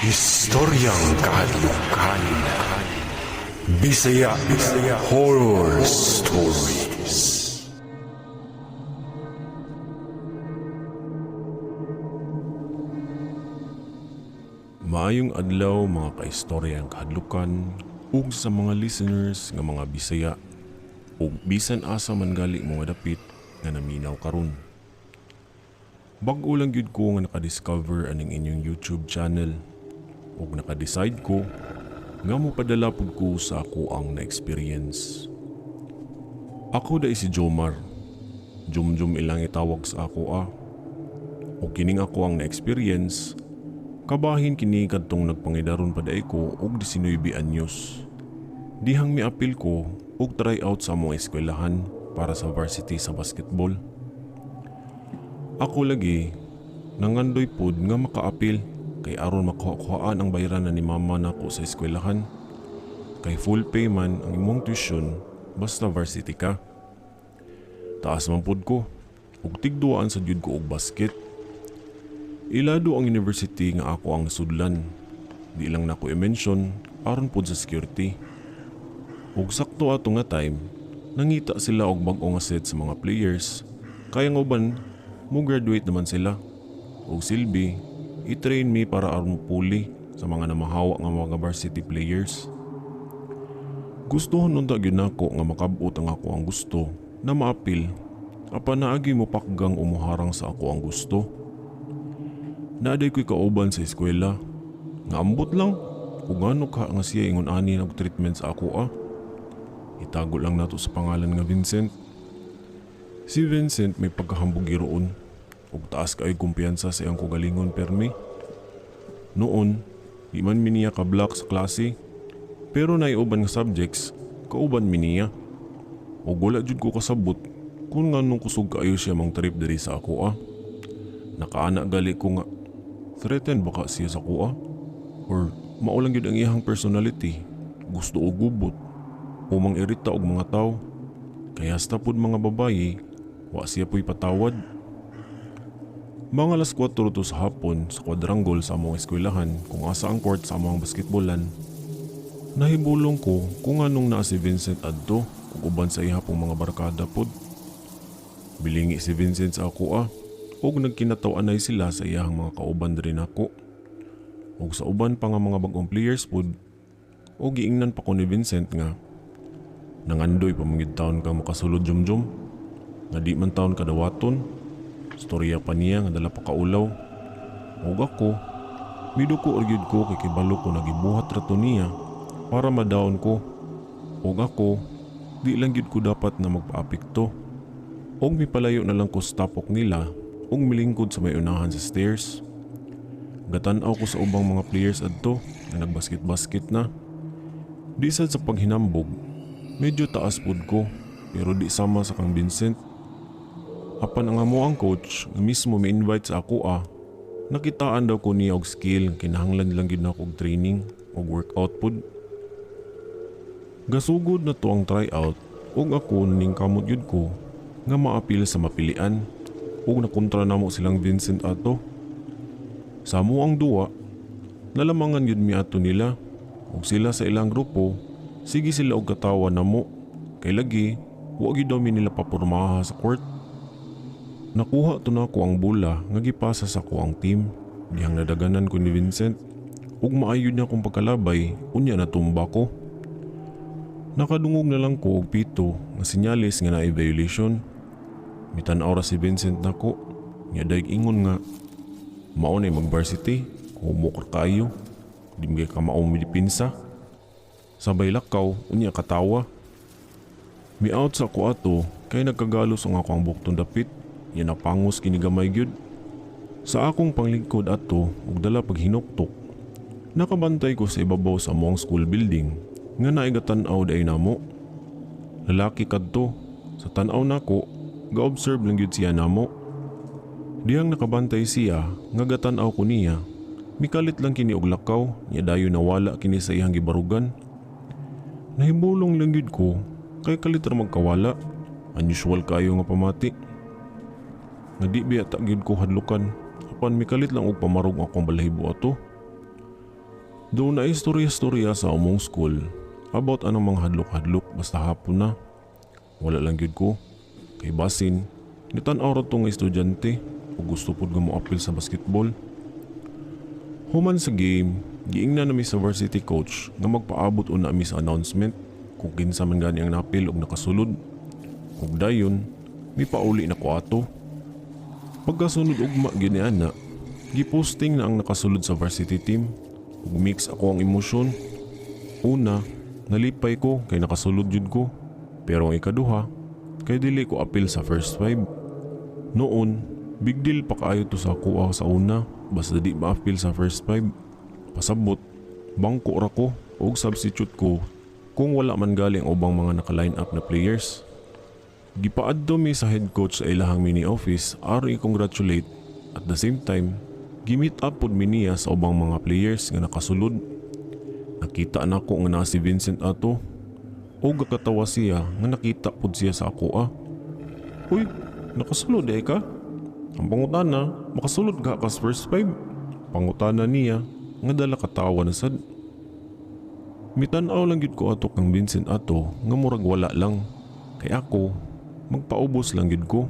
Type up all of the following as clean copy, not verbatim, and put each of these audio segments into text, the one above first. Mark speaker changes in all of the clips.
Speaker 1: Historyang kahadlukan. Bisaya Horror Stories. Maayong adlaw mga kaistoryang kahadlukan ug sa mga listeners nga mga Bisaya ug bisan asa man gali mo nga dapit nga naminaw karon. Bag-o lang gyud ko nga naka-discover aning inyong YouTube channel ug naka-decide ko nga mopadala pud ko sa ako ang na-experience. Ako da si Jomar. Jum ilang itawag sa ako O kining ako ang na-experience, kabahin kini kadtong nagpangidaron pa daay ko og 19 anyos. Dihang miapil ko og try out sa among eskwelahan para sa varsity sa basketball. Ako lagi nangandoy pod nga makaapil kay aron makuha-kuhaan ang bayaran ni mama nako sa eskwelahan. Kay full pay man ang imong tuition basta varsity ka. Taas man pod ko ug tigduaan sa jud ko og basket. Ilado ang university nga ako ang sudlan. Di lang nako i-mention aron pod sa security. Ug sakto ato nga time nangita sila og bag-o nga set sa mga players. Kaya nga uban mo graduate naman sila. Og silbi i-train me para aron puli sa mga namahawa nga mga varsity players. Gustuhon unta gyud nako nga makabot ang ako ang gusto na maapil apan naagi mo pakgang umuharang sa ako ang gusto. Naaday ko'y kauban sa eskwela nga ambot lang kung ano ka nga siya ingon ani og treatment sa ako Itago lang nato sa pangalan nga Vincent. Si Vincent may pagkahambog giroon ug taas kay kumpiyansa sa iyang kagalingon permi. Noon, di man miniya ka black sa klase, pero naiuban nga subjects, kauban miniya. Ug wala jud ko kasabot kung nganong kusog kaayo siya mang trip diri sa ako Nakaana gali ko nga, threaten baka siya sa ako Or maulang yun ang iyang personality, gusto o gubot, o mang irita og mga tao. Kaya hasta pod mga babayi, wa siya po'y patawad. Mga alas 4 to sa hapon sa quadrangle sa among eskwelahan kung asa ang court sa among basketballan. Nahibulong ko kung anong naa si Vincent adto ug uban sa iha pong mga barkada pod. Bilingi si Vincent sa ako ug nagkinataw-anay sila sa iyang mga kauban diri nako. Ug sa uban pa nga mga bag-ong players pod. O giingnan pa ko ni Vincent nga nangandoy pa mangid taon ka makasulod jumjum nga di man taon kadawaton. Storya pa niya nga dala pa kaulaw. Ug ako, miduko argud ko kay kibalo ko nagibuhat rato niya para madaon ko. Ug ako, di lang gyud ko dapat na magpaapekto. Ug mipalayo na lang ko sa tapok nila ug milingkod sa may unahan sa stairs. Gatan-aw ko sa ubang mga players adto nga nagbasket-basket na. Di sad sa paghinambog, medyo taas pud ko pero di sama sa kang Vincent. Apan ang amo ang coach nga mismo mi-invite sa ako nakitaan daw ko niya og skill kinahanglan lang gyud nako og training og workout pod. Gasugod na to ang tryout ug ako ning kamot gyud ko nga maapil sa mapilian ug nakontra namo silang Vincent ato. Sa amo ang duwa, nalamangan gyud mi ato nila ug sila sa ilang grupo sige sila og katawa namo kay lagi wa gyud daw mi nila papurmaha sa court. Nakuha to na ko ang bola nga gipasa sa ko ang team. Dihang nadaganan ko ni Vincent ug maayod niya kong pagkalabay unya natumba ko. Nakadungog na lang ko og pito nga sinyalis nga naay violation. Mitan-aw ra si Vincent nako. Nya daig ingon nga mao nay mag-varsity humok kayo. Di mo ka maong midipinsa. Sabay lakaw unya katawa. Mi-out sa ko ato kay nagkagalos ang ako ang buktong dapit. Yan napangos kinigamay gyud. Sa akong panglingkod ato ug dala paghinuktok, nakabantay ko sa ibabaw sa among school building nga naigatan-aw day namo. Lalaki kadto, sa tan-aw nako, ga-observe lang gyud siya namo. Diyang nakabantay siya nga gatan-aw ko niya, mikalit lang kini og lakaw, nya dayo nawala kini sa iyang gibarugan. Nahibulong lang gyud ko kay kalit ra magkawala, unusual kayo nga pamati. Nga di biya tagid ko hadlukan apan mikalit lang og pamarog akong balahibo ato. Doon na istorya-storya sa among school about anong mga hadlok-hadlok basta hapon na. Wala lang gyud ko. Kay basin, nitan-aw ra tong estudyante o gusto pud nga moapil sa basketball. Human sa game, giingnan na mi sa varsity coach nga magpaabot una mi sa announcement kung kinsa man gani ang napil og nakasulod. Kung dayon, mi pauli na ko ato. Pagkasunod ugma gyud ni ana, giposting na ang nakasulod sa varsity team. Ug mix ako ang emosyon. Una, nalipay ko kay nakasulod jud ko. Pero ang ikaduha, kay dili ko apil sa first five. Noon, big deal pa kaayo to sa kuha sa una basta di ma-apil sa first five. Pasabot, bangko ra ko og substitute ko kung wala man galing ubang mga naka-line up na players. Gipaadto mi sa head coach sa ilahang mini office aron i-congratulate. At the same time, gimit up pod mi niya sa ubang mga players nga nakasulod. Nakita na ko nga naa si Vincent ato. O gakatawa siya nga nakita pod siya sa ako. Uy, nakasulod ay ka? Ang pangutana, makasulod ka kas first five? Pangutana niya nga dala katawa na sad. Mitan-aw lang gid ko ato kang Vincent ato nga murag wala lang. Kay ako, magpaubos lang gid ko.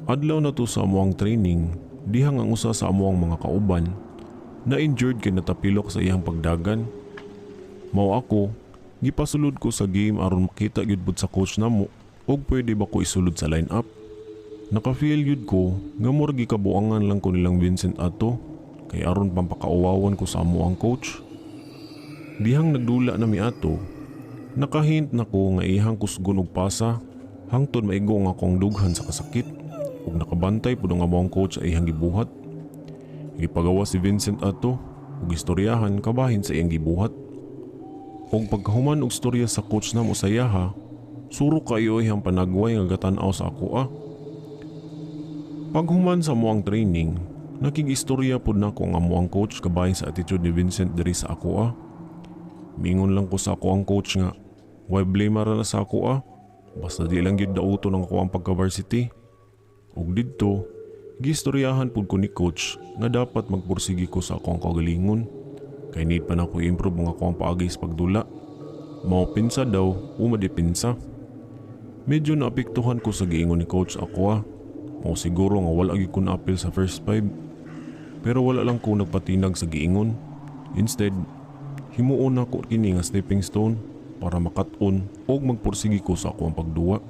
Speaker 1: Adlaw na to sa amuang training, dihang ang usa sa amuang mga kauban na injured kay natapilok sa iyang pagdagan. Mao ako, gipasulod ko sa game aron makita gyud bud sa coach namo og pwede ba ko isulod sa line-up. Naka-feel gyud ko nga murag gikabuangan lang ko nilang Vincent ato kay aron pampakauwawan ko sa amuang coach. Dihang nagdula na mi ato, nakahint na ko nga ihang kusgon og pasa hangtod maigo nga akong dughan sa kasakit. Ug nakabantay pud ang among coach ay ihang gibuhat. Gipagawa si Vincent ato ug istoryahan kabahin sa iyang gibuhat. Ug pagkahuman og storya sa coach namo sa yaha, suro kayo ihang panagway nga gatan-aw sa ako. Paghuman sa amuang training, nakig-istorya pud nako ang amuang coach kabahin sa attitude ni Vincent diri sa ako. Mingon lang ko sa ako ang coach nga, why blame ra na sa ako basta di lang gyud dauto ng ako ang pagka-varsity. Ug didto, gistoryahan pud ko ni coach nga dapat magpursigi ko sa akong kagalingon. Kay need pa na ko i-improve mga akong paagi sa pagdula. Mao pinsa daw, umadipinsa. Medyo naapektuhan ko sa giingon ni coach ako. Mao siguro nga wala gyud ko na-apil sa first five. Pero wala lang ko nagpatinag sa giingon. Instead, himuon ako kini nga stepping stone para makat-on og magpursigi ko sa akong pagduwa.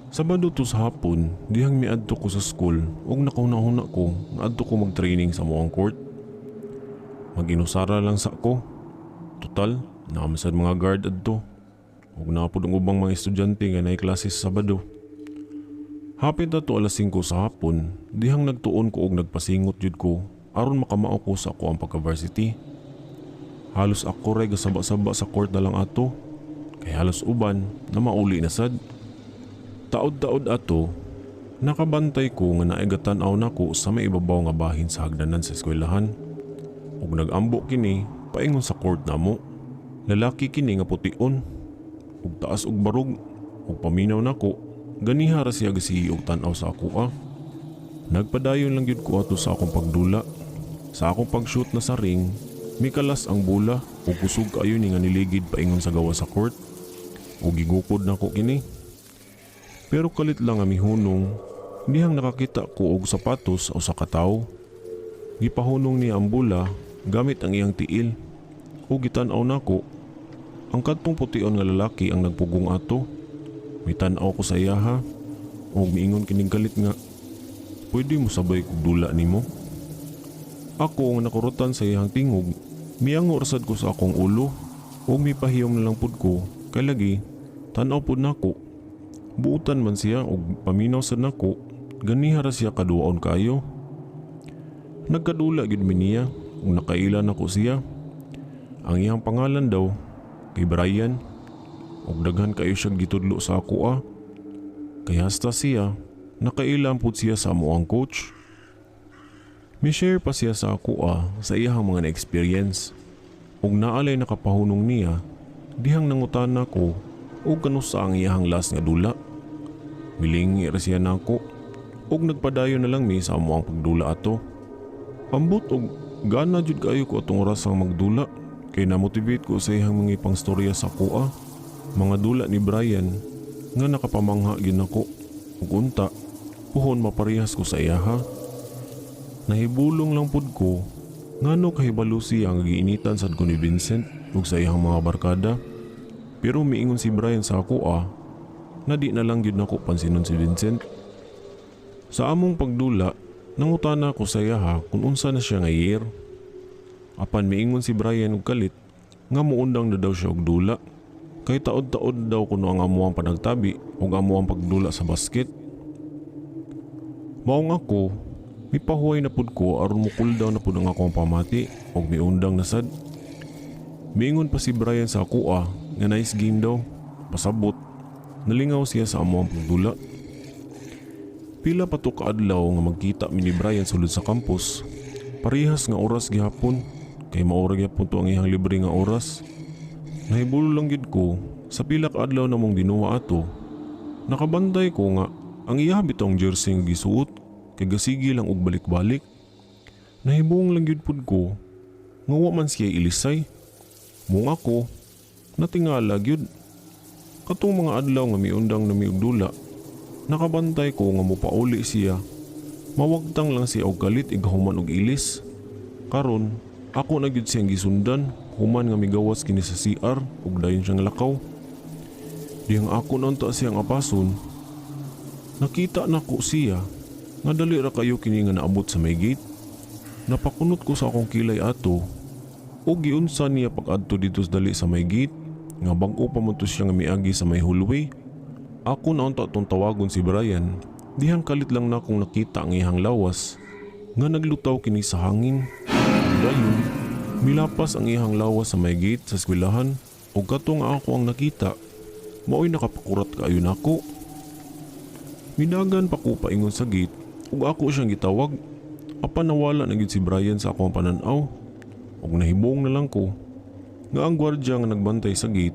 Speaker 1: Sabado to sa hapon, dihang miadto ko sa school ug nakauna-una ko nga adto ko mag-training sa moang court. Mag-inusara lang sa ako. Total, naamasad mga guard adto. Ug napod ang ubang mga estudyante nga naay klase sa Sabado. Hapit na to alas 5 sa hapon, dihang nagtuon ko og nagpasingot jud ko aron makamao ko sa ako ang pagka-varsity. Halos ako ray gasaba-saba sa court na lang ato. Kay halos uban na mauli na sad. Taod-taod ato, nakabantay ko nga naigatan-aw nako sa may ibabaw nga bahin sa hagdanan sa eskwelahan. Ug nag-ambo kini paingon sa court namo. Lalaki kini nga pution, ug taas og barog, ug paminaw nako, ganiha ra siya gasihi og tan-aw sa ako. Nagpadayon lang gyud ko ato sa akong pagdula. Sa akong pag-shoot na sa ring, mikalas ang bola ug kusog kayo ni nga niligid paingon sa gawa sa court. Ug gigukod nako kini. Pero kalit lang ang mihunong, dihang nakakita ko og sapatos o sa kataw. Gipahunong niya ang bola gamit ang iyang tiil. O gitan-aw nako, ang kadtong pution nga lalaki ang nagpugong ato. Mitan-aw ko sa iyaha, o miingon kining kalit nga, pwede mo sabay kog dula nimo? Ako nga nakurutan sa iyang tingog, miango rasad ko sa akong ulo, o mipahiyom na lang pud ko, kay lagi, tan-aw pud nako. Buutan man siya og paminaw sad nako, ganiha ra siya kaduaon kayo. Nagkadula gid mi niya ug nakailan ako siya. Ang iyang pangalan daw kay Brian ug daghan kayo siya gitudlo sa ako. Kay hasta siya nakailan pud siya sa amuang coach. Mi-share pa siya sa ako sa iyang mga na-experience ug naalay nakapahunong niya dihang nangutan nako ug kanusa ang iyang last nga dula. Milingi ra siya nako ug nagpadayon na lang mi sa amuang pagdula ato. Ambot og Gana jud kaayo ko atong oras ang magdula kay na-motivate ko sa iyang mga ipang storya sa kuha. Mga dula ni Brian nga nakapamangha gid nako ug unta puhon maparehas ko sa iyaha. Nahibulong lang pud ko ngano kahibalo siya nga giinitan sad ko ni Vincent ug sa iyang mga barkada. Pero miingon si Brian sa kuha na di na lang gid nako pansinon si Vincent. Sa among pagdula nangutana ko sa iyaha kung unsa na siya nga year. Apan miingon si Brian og kalit nga muundang na daw siya og dula kay taod-taod daw kuno ang amuang panagtabi ug amuang pagdula sa basket. Maong ako mipahuway na pud ko aron mo cool down na pud ang akong pamati ug miundang na sad. Miingon pa si Brian sa kuha nga nice game daw. Pasabot nalingaw siya sa amuang pagdula. Pila pa to kaadlaw nga magkita mi ni Brian sulod sa campus. Parehas nga oras gihapon kay maura gyapon to ang iyang libre nga oras. Nahibulo lang gid ko sa pila ka adlaw namong dinuwa ato. Nakabantay ko nga ang iya bitong jersey nga gisuot kay gasigi lang og balik-balik. Nahibong lang gid pud ko nga wa man siya ilisay. Mung ako natingala gyud katong mga adlaw nga miundang na miugdula. Nakabantay ko nga mopauli siya. Mawagtang lang siya og galit igahuman og ilis. Karon ako na gyud siyang gisundan human nga migawas kini sa CR ug dayon siyang lakaw. Dihang ako naunta siyang apason. Nakita nako siya nga dali ra kayo kini nga naabot sa may gate. Napakunot ko sa akong kilay ato ug giunsa niya pag-adto dito dali sa may gate nga bag-o pa man to siya nga miagi sa may hallway. Ako naunta tong tawagon si Brian. Dihang kalit lang na kung nakita ang iyang lawas nga naglutaw kini sa hangin. Dayon, milapas ang iyang lawas sa may gate sa eskwelahan ug kato nga ako ang nakita, mao'y nakapakurat kaayo nako. Minagan pa ko paingon sa gate ug ako siyang gitawag. Apan nawala na gid si Brian sa akong panan-aw. Ug nahibong na lang ko nga ang gwardiya nga nagbantay sa gate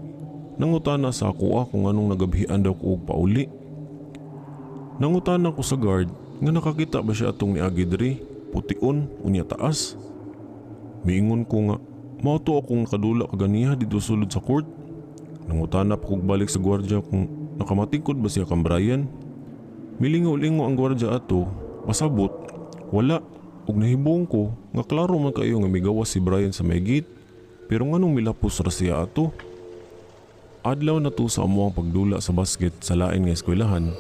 Speaker 1: nangutana sa ako kung anong nagabhian daw ko og pauli. Nangutana ko sa guard nga nakakita ba siya atong niagi diri, pution unya taas. Miingon ko nga mao to akong nakadula kaganiha dito sulod sa court. Nangutana pa kog balik sa gwardiya kung nakamatingkod ba siya kang Brian. Milingaw-lingaw ang gwardiya ato, pasabot wala. Ug nahibong ko nga klaro man kayo nga migawas si Brian sa may gate, pero nganong milapos ra siya ato. Adlaw na to sa amuang pagdula sa basket sa lain nga eskwelahan.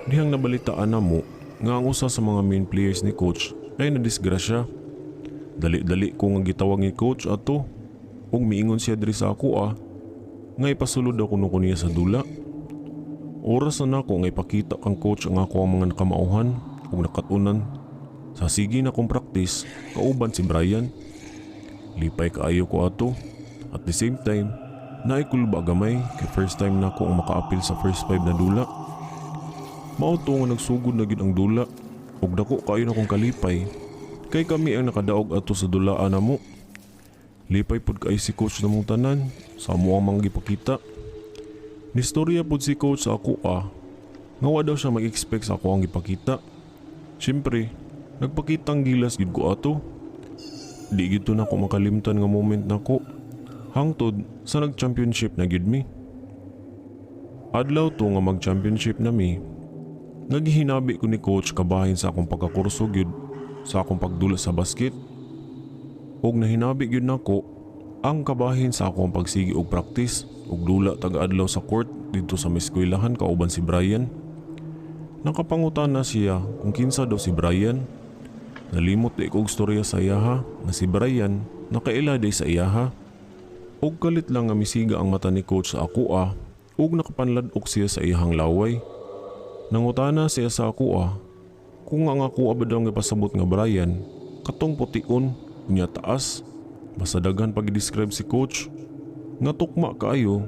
Speaker 1: Dihang nabalitaan namo nga ang usa sa mga main players ni coach ay nadisgrasya. Dali-dali ko nga gitawag ni coach ato ug miingon siya diri sa ako nga ipasulod ako kuno niya sa dula. Oras na nako nga ipakita kang coach ang ako ang mga nakamauhan ug nakatunan sa sige na kong practice kauban si Brian. Lipay kaayo ko ato. At the same time, naikulba gamay kay first time nako ang makaapil sa first 5 na dula. Mao to nga nagsugod na gid ang dula ug dako kaayo na kong kalipay kay kami ang nakadaog ato sa dulaan namo. Lipay pud kay si coach namong tanan sa amo ang mga gipakita. Nistorya pud si coach sa ako nga wa daw siya mag-expect sa ako ang gipakita. Siyempre, nagpakitang gilas gid ko ato. Di gid to nako makalimtan nga moment nako hangtod sa nag-championship na gid mi. Adlaw to nga mag-championship na mi. Nagihinabi ko ni coach kabahin sa akong pagkakurso gyud sa akong pagdula sa basket. Og nahinabi gyud nako ang kabahin sa akong pagsigi og practice ug dula taga-adlaw sa court didto sa eskwelahan kauban si Brian. Nakapangutan na siya kung kinsa daw si Brian. Nalimot di ko og storya sa iyaha na si Brian nakaila day sa iyaha. Og kalit lang nga misiga ang mata ni coach sa ako ug nakapanladok siya sa iyahang laway. Nangutana siya sa ako kung ang ako ba daw nga pasabot nga Brian katong pution unya taas. Basta daghan pag i-describe si coach nga tukma kaayo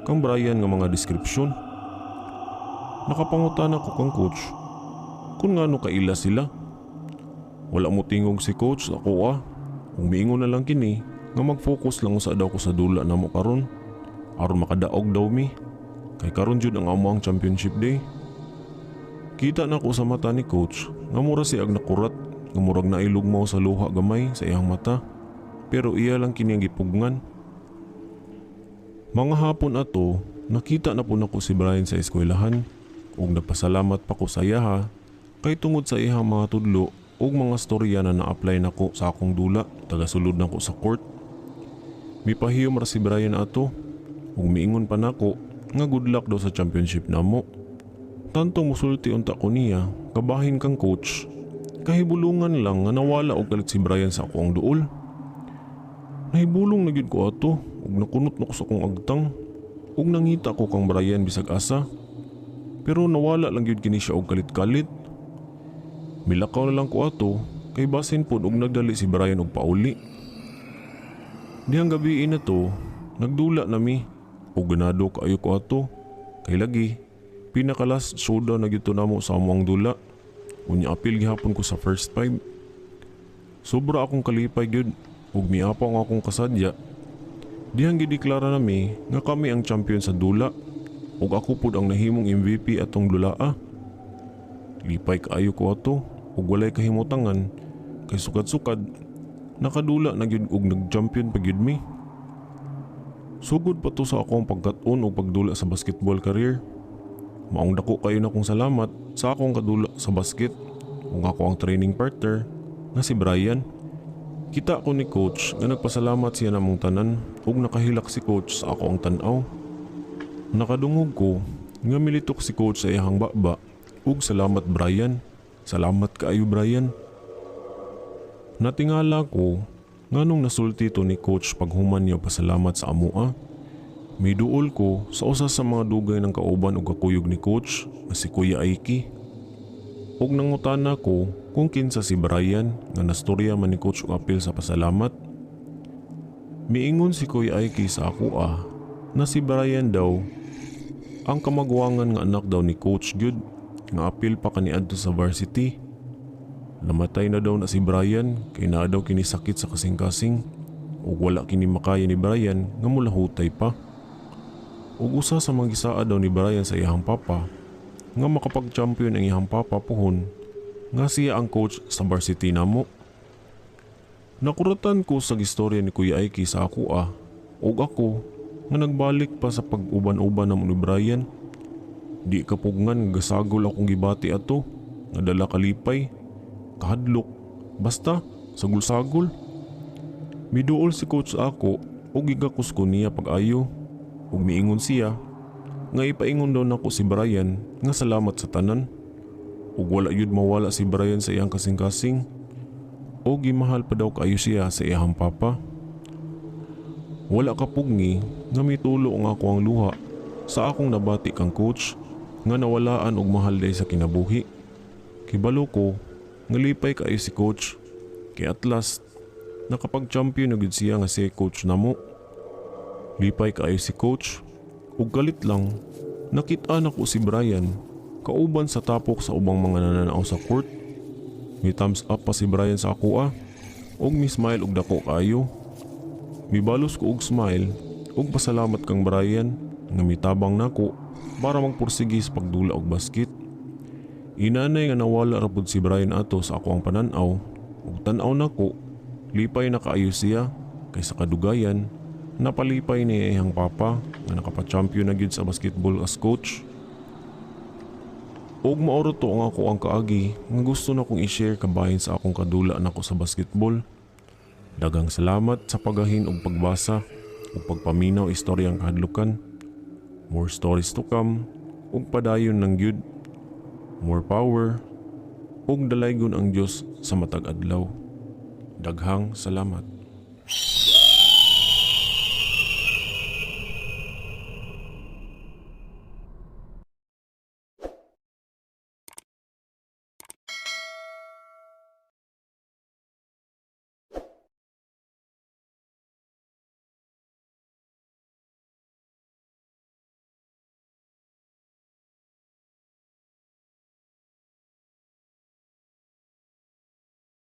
Speaker 1: kang Brian nga mga description. Nakapangutana ko kang coach kung ngano kaila sila. Wala mo tingog si coach ako kung miingon na lang kini nga mag-focus lang sa daw ko sa dula namo karon aron makadaog daw mi kay karon jud ang amo ang championship day. Kita na ko sa mata ni coach nga mura siya ag nakurat nga murag nailugmaw sa luha gamay sa iyang mata, pero iya lang kini ang gipugngan. Mga hapon ato, nakita na po nako si Brian sa eskwelahan ug nagpasalamat pa ko sa iya kay tungod sa iyang mga tudlo ug mga storya na na-apply nako sa akong dula tagasulod nako sa court. Mipahiyom ra si Brian ato ug miingon pa nako nga good luck daw sa championship namo. Tantong musulti unta ko niya, kabahin kang coach, kahibulungan lang nga nawala og galit si Brian sa akong duol. Nahibulong na gyud ko ato ug nakunot na ko sa akong agtang ug nangita ko kang Brian bisag asa. Pero nawala lang gyud kini siya og kalit-kalit. Milakaw na lang ko ato kay basin pod og nagdali si Brian og pauli. Dihang gabi na to, nagdula nami ug ganado kaayo ko ato kay lagi pinakalas soda na gyud to namo sa amuang dula. Unya apil gihapon ko sa first five. Sobra akong kalipay gyud ug miapaw nga akong kasadya. Dihang gideklara nami nga kami ang champion sa dula ug ako pud ang nahimong MVP atong dulaa. Lipay kaayo ko ato ug walay kahimutangan kay sukad-sukad nakadula na gyud ug nag-champion pa gyud mi. Sugod pa to sa akong pagkat-on ug pagdula sa basketball career. Maong dako kayo na kong salamat sa akong kadula sa basket ug ako ang training partner nga si Brian. Kita ko ni coach nga nagpasalamat siya namong tanan ug nakahilak si coach sa ako ang tan-aw. Nakadungog ko nga militok si coach sa iyang baba ug salamat Brian. Salamat kaayo Brian. Natingala ko nganong nasulti to ni coach paghuman niya pasalamat sa amoa. Miduol ko sa usa sa mga dugay ng kauban ug kakuyog ni coach na si Kuya Aiki. Ug nangutana ko kung kinsa si Brian nga nastorya man ni coach og apil sa pasalamat. Miingon si Kuya Aiki sa ako na si Brian daw ang kamagwangan nga anak daw ni coach gyud nga apil pa kaniadto sa varsity. Namatay na daw na si Brian kay naa daw kini sakit sa kasing-kasing ug wala kini makaya ni Brian nga mulahutay pa. Ug usa sa mga gisaa daw ni Brian sa iyang papa nga makapag-champion ang iyang papa puhon nga siya ang coach sa varsity namo. Nakuratan ko sa gistorya ni Kuya Aiki sa ako ug ako nga nagbalik pa sa pag-uban-uban namo ni Brian. Di kapugngan gasagol akong gibati ato nga dala kalipay, kahadlok, basta sagol-sagol. Miduol si coach ako ug gigakus ko niya pag-ayo. Ug miingon siya nga ipaingon daw nako si Brian nga salamat sa tanan ug wala yud mawala si Brian sa iyang kasing-kasing ug gimahal pa daw kaayo siya sa iyang papa. Wala ka pugni nga mitulo nga ako ang luha sa akong nabati kang coach nga nawalaan og mahal day sa kinabuhi. Kibalo ko nga lipay kaayo si coach kay at last nakapag-champion na gud siya nga si coach namo. Lipay kaayo si coach ug galit lang nakita na ko si Brian kauban sa tapok sa ubang mga nananaw sa court. May thumbs up pa si Brian sa ako ug mi smile ug dako kaayo. Mibalos ko og smile ug pasalamat kang Brian nga mitabang nako para magpursige sa pagdula og basket. Inanay nga nawala ra pud si Brian ato sa ako ang pananaw ug tan-aw nako lipay na kaayo siya kay sa kadugayan napalipay ni iyang papa nga nakapa-champion na gyud sa basketball as coach. Og maoro to nga ako ang kaagi nga gusto na kong i-share kabahin sa akong kadula nako sa basketball. Daghang salamat sa pagahin og pagbasa ug pagpaminaw istoryang kahadlukan. More stories to come ug padayon ng gyud. More power ug dalaygon ang Dios sa matag adlaw. Daghang salamat.